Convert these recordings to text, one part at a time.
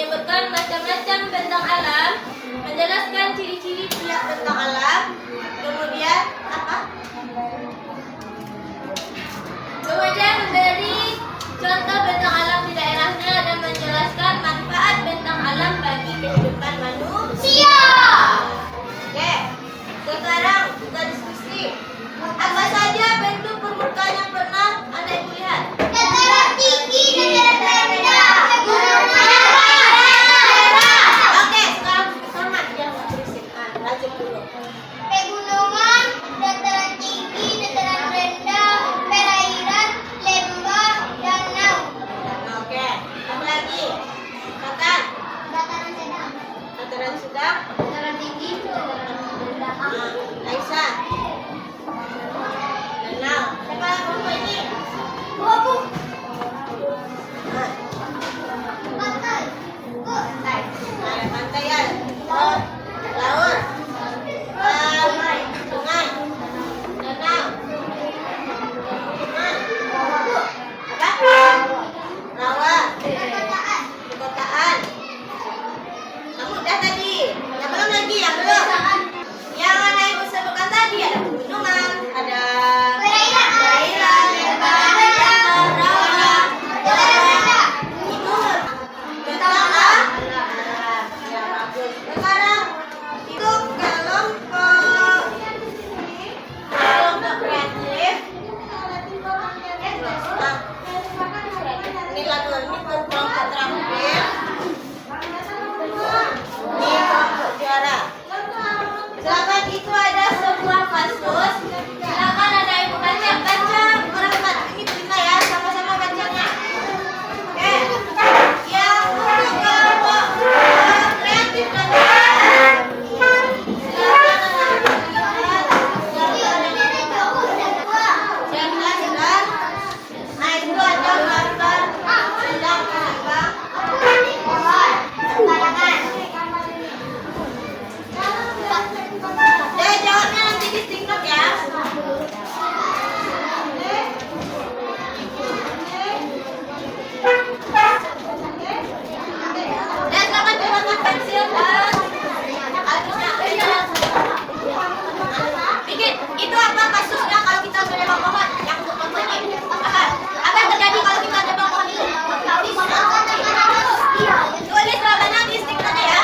menyebutkan macam-macam bentang alam, menjelaskan ciri-ciri tiap bentang alam, kemudian apa? Kemudian memberi contoh bentang alam di daerahnya dan menjelaskan manfaat bentang alam bagi kehidupan manusia. Oke, sekarang kita diskusi. Apa saja bentuk permukaan yang pernah Anda lihat? Dataran tinggi dan dataran rendah. Oke, sekarang sama yang berisik. Lanjut dulu. Pegunungan, dataran tinggi, dataran rendah, perairan, lembah, danau. Oke, apa lagi? Katakan. Dataran sedang. Dataran sedang. Dataran tinggi, dataran rendah. Aisyah. Danau. Siapa yang kelompok ini? Aku. Nah, Pantai. pantai. Ada pantai ya. Laut. Laut. Sungai. Danau. Apa? Rawa. Perkotaan. Perkotaan. Kamu udah tadi. Yang belum lagi, yang belum. Yang mana ibu sebutkan tadi ada pegunungan, ada perairan, lembah, rawa, timur, utara. Ya bagus. Sekarang itu kelompok kreatif. Ini lagu ini kelompok terakhir. Ini kelompok juara. Silakan, itu ada sebuah kasus. Silakan ada ibu baca orang ini bisa ya, sama-sama bacanya. Oke. Yang untuk kelompok kreatif dan nah itu ada gambar sedang terbang. Jawabnya nanti di TikTok ya. Dan silakan gunakan pensil dan alatnya. Bikin itu apa kasusnya kalau kita menebang pohon? Yang untuk contoh ini apa yang terjadi kalau kita menebang pohon itu? Tulis jawabannya di TikTok ya.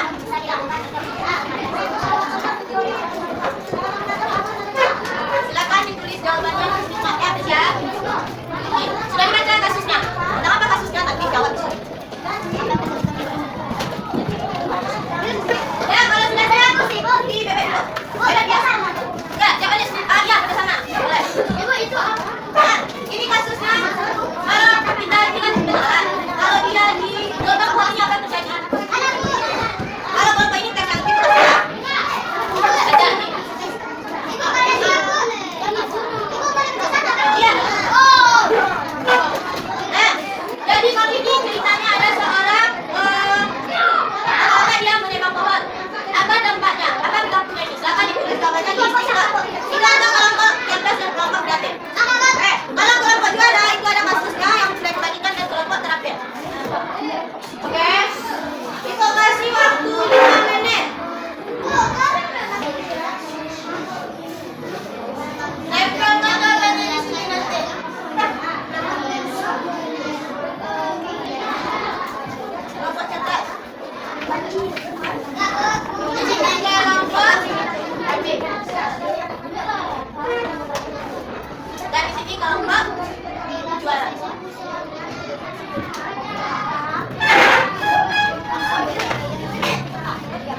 Silakan ditulis jawabannya di TikTok ya. Sudah dibaca kasusnya? Tentang apa kasusnya? Nanti jawab di sini. Ya, kalau sudah saya di bebek dulu. Bebek biasa. Enggak, jawabannya ya, ke sana. Boleh. Ibu itu apa? Nah, ini kasusnya. Kalau kita bilang beneran, kalau dia di lubang pohonnya apa terjadi? Kalau kelompok ini kacang itu terjadi. Iya. Nah, jadi kalau ini ceritanya ada seorang orang dia menebang pohon. Apa dampaknya? Apa dampaknya ini? Silakan ditulis jawabannya di TikTok. Itu ada kelompok cerdas dan kelompok kreatif. Kalau kelompok juara itu ada kasusnya yang sudah dibagikan dan kelompok terakhir. Oke. Itu kasih waktu 5 menit. Tempelkan jawabannya di sini nanti. Kelompok cerdas. Di sini kelompok dan di sini kelompok juara.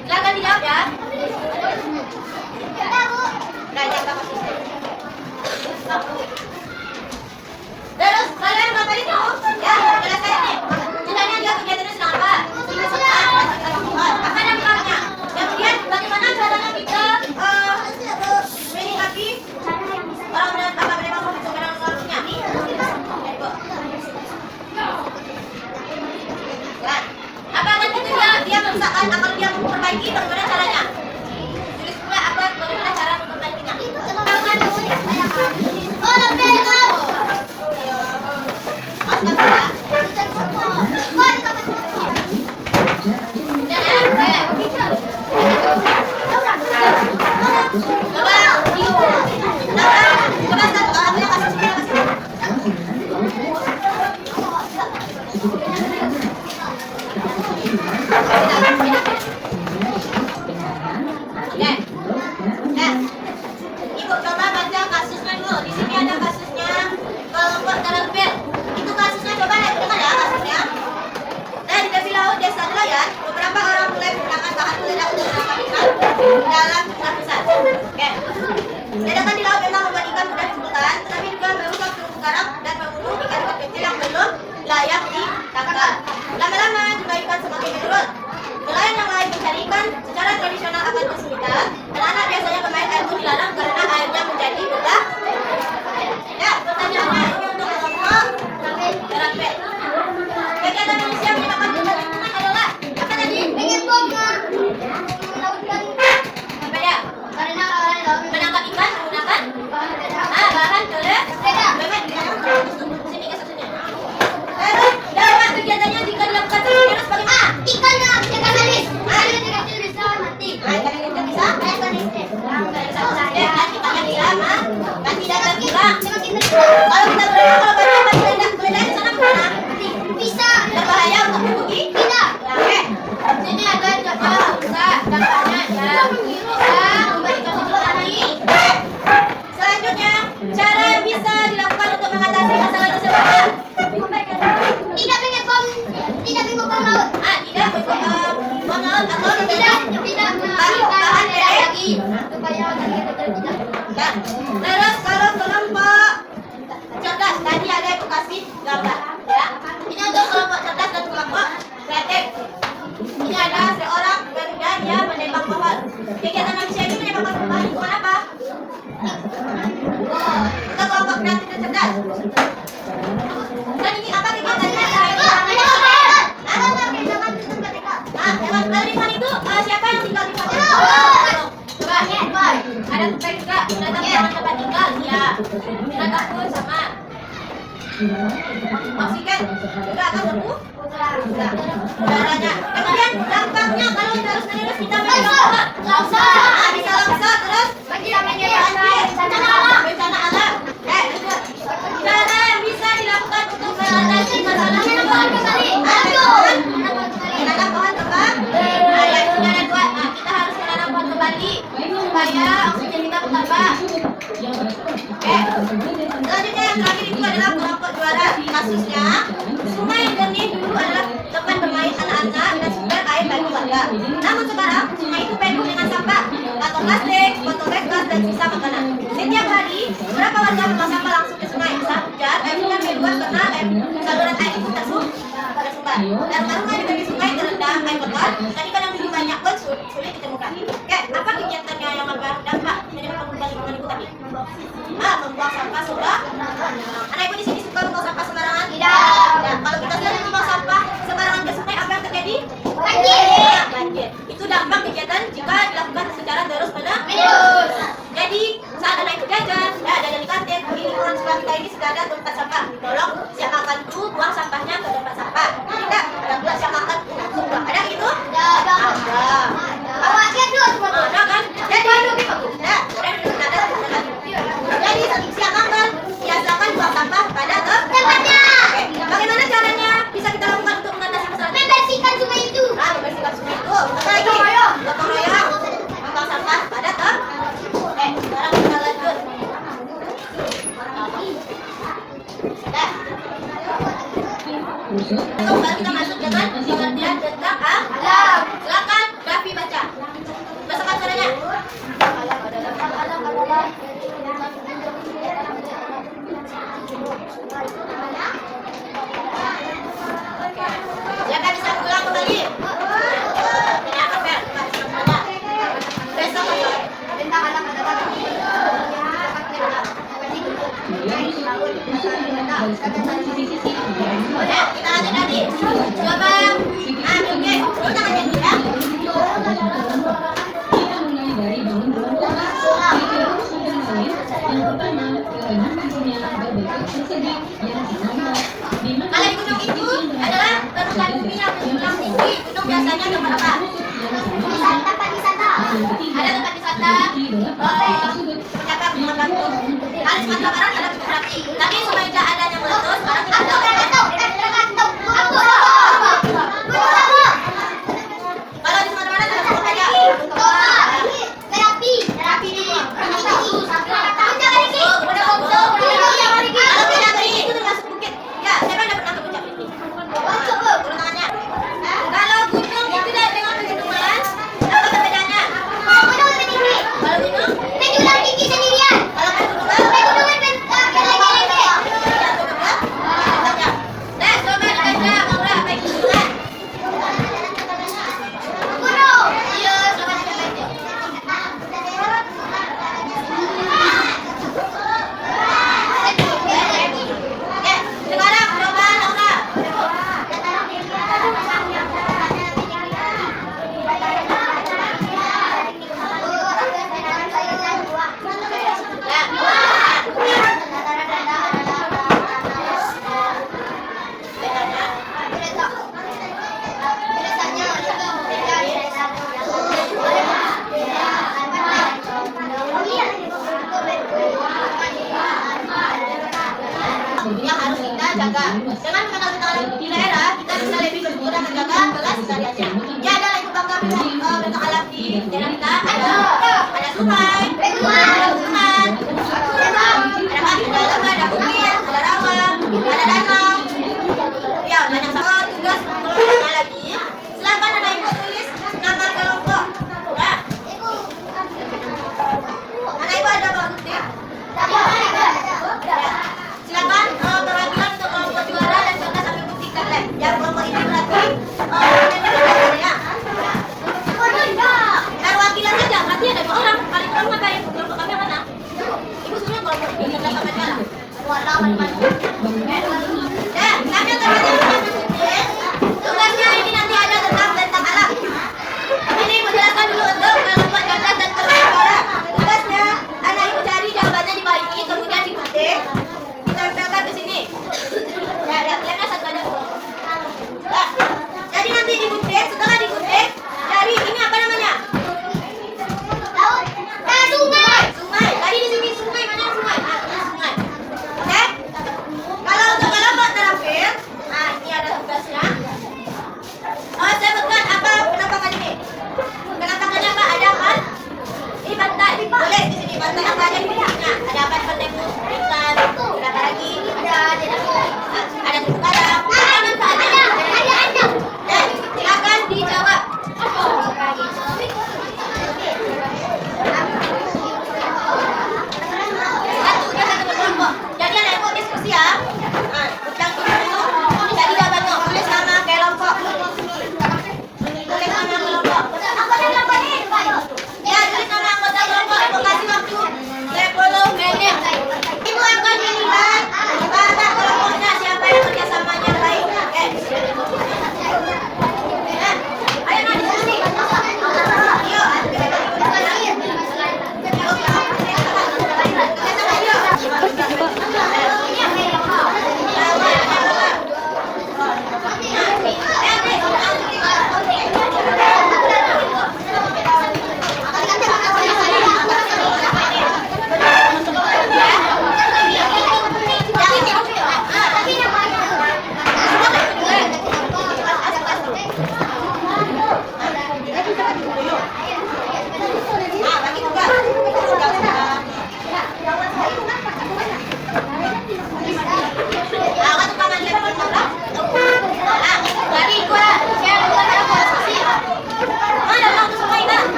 Silakan dijawab ya. Nah, jangan kasih. Terus kalian bapak ini tahu? Ya, jelaskan ini. Misalnya dia kegiatannya sedang apa? Apa dampaknya? Kemudian bagaimana caranya kita menikmati orang dengan apa memang membutuhkan solusinya? Kan? Apa akan itu dia merusakan akal dia memperbaiki bagaimana caranya? Tulis pula apa bagaimana cara memperbaikinya? Oh, lebih tahu. Ayo. Ledakan di laut memang membuat ikan mudah ditemukan, tetapi juga merusak terumbu karang dan membunuh ikan-ikan kecil yang belum layak ditangkap. Lama-lama jumlah ikan semakin menurun. Nelayan yang lain mencari ikan secara tradisional akan kesulitan. Anak-anak biasanya bermain air pun dilarang karena airnya menjadi belah. Ya, pertanyaannya ini untuk kelompok terakhir. Kegiatan manusia menyebabkan perubahan lingkungan adalah apa tadi? Bikin bom melautkan Apa ya? karena kawan laut Menangkap ikan menggunakan bahan sepeda. sini ke sini. Terus dalam kegiatannya jika dilakukan terus bagaimana? Ikan manis. Ikan kecil bisa mati. Ikan yang bisa, Ikan listrik. dan ikannya bisa dan tidak terkurang. Semakin Kalau kita berenang, kalau banyak meledak ke sana bagaimana? bisa. Berbahaya untuk tubuh kita. Tidak. Ya, oke. Sini ada contoh bisa dampaknya ya bisa memberikan hidup tadi. Selanjutnya, cara bisa dilakukan untuk mengatasi masalah tersebut. Tidak bikin bom. Tidak bikin bom laut. Tidak bom laut atau Tidak mengalihkan lagi supaya kita tidak. Ya. Terus kalau kelompok cerdas tadi ada yang kasih gambar ya. Ini untuk kelompok cerdas dan kelompok kreatif. Ini ada seorang garuda dia menembak pohon. Kegiatan manusia ini menyebabkan perubahan lingkungan apa? Untuk kelompok kreatif dan cerdas. Dan ini apa kegiatannya? Hewan lingkungan itu siapa yang tinggal di sana? Coba, ada kucing juga. Binatang jangan tempat tinggal. Ya, binatang pun sama. Oksigen juga akan berkurang. Udaranya. Kemudian dampaknya kalau terus-menerus kita mencoba bisa longsor terus banjir, bencana alam. Cara yang bisa dilakukan untuk mengatasi masalah tersebut. Menanam pohon kembang. Yang sudah ada dua. Kita harus menanam pohon kembali supaya oksigen kita bertambah. Selanjutnya yang terakhir itu adalah kelompok juara. Kasusnya, sungai jernih dulu adalah tempat bermain anak-anak dan sumber air bagi warga. Namun sekarang sungai itu penuh dengan sampah, kantong plastik, botol bekas dan sisa makanan. Setiap hari, beberapa warga membuang sampah langsung ke sungai. Saat hujan, airnya meluap karena saluran air itu tersumbat. Dan rumah-rumah di tepi sungai terendam air kotor. Dan ikan yang dulu banyak pun sulit ditemukan. Oke, apa kegiatannya yang berdampak menyebabkan perubahan lingkungan itu tadi? Membuang sampah sembarangan. Anak ibu di sini suka membuang sampah sembarangan? Tidak. Ya, kalau kita sering membuang sampah sembarangan ke sungai, apa yang terjadi? Banjir. Banjir. Itu dampak kegiatan jika dilakukan secara Terus. Jadi saat anak itu jajan, jajan di kantin, di lingkungan sekolah kita ini sudah ada tempat sampah. Tolong siapkan dulu buang sampahnya ke tempat sampah. Tidak, ada pula siapkan untuk buang. Ada gitu? Ada. Awaknya dulu semua. Ada kan? Jadi, ya, ada. Jadi siapkan, biasakan buang sampah pada Tempatnya. Oke. Bagaimana caranya bisa kita lakukan untuk mengatasi masalah ini? Membersihkan sungai itu. Membersihkan sungai itu. Apa lagi? Gotong royong. Membuang sampah pada sekarang kita lanjut. Kembali kita masuk dengan pengertian tentang alam. Silakan Raffi baca. Bacakan caranya. Silakan bisa ulang kembali. Ini apa Fer? Besok Tentang alam adalah ya, kita lanjut lagi. Coba oke. Lu tangannya dulu ya. Kalau di gunung itu adalah permukaan bumi yang menjulang tinggi. Gunung biasanya tempat apa? wisata. Ada tempat wisata. Ternyata gunung batu. Kalau di Sumatera Barat ada gunung Merapi. Tapi semenjak adanya meletus, sekarang kita Aku Krakatau. kalau di Sumatera Barat ada gunung apa ya? Terapi. Kalau Puncak Beringin itu termasuk bukit. Ya, siapa yang udah pernah ke Puncak Beringin? Turun tangannya. Kalau gunung itu dengan kesehariannya. Ya, ada lagu bangga bentang alam di daerah kita. Ada sungai, ada gunungan, ada kali, ada lembah, ada bukit, ada rawa, ada danau. Ya, banyak sekali tugas kelompoknya lagi. Silakan anak ibu tulis nama kelompok. Ya. Anak ibu ada bagus ya? Silakan perwakilan untuk kelompok juara dan contoh sampai buktikan. Yang kelompok ini berarti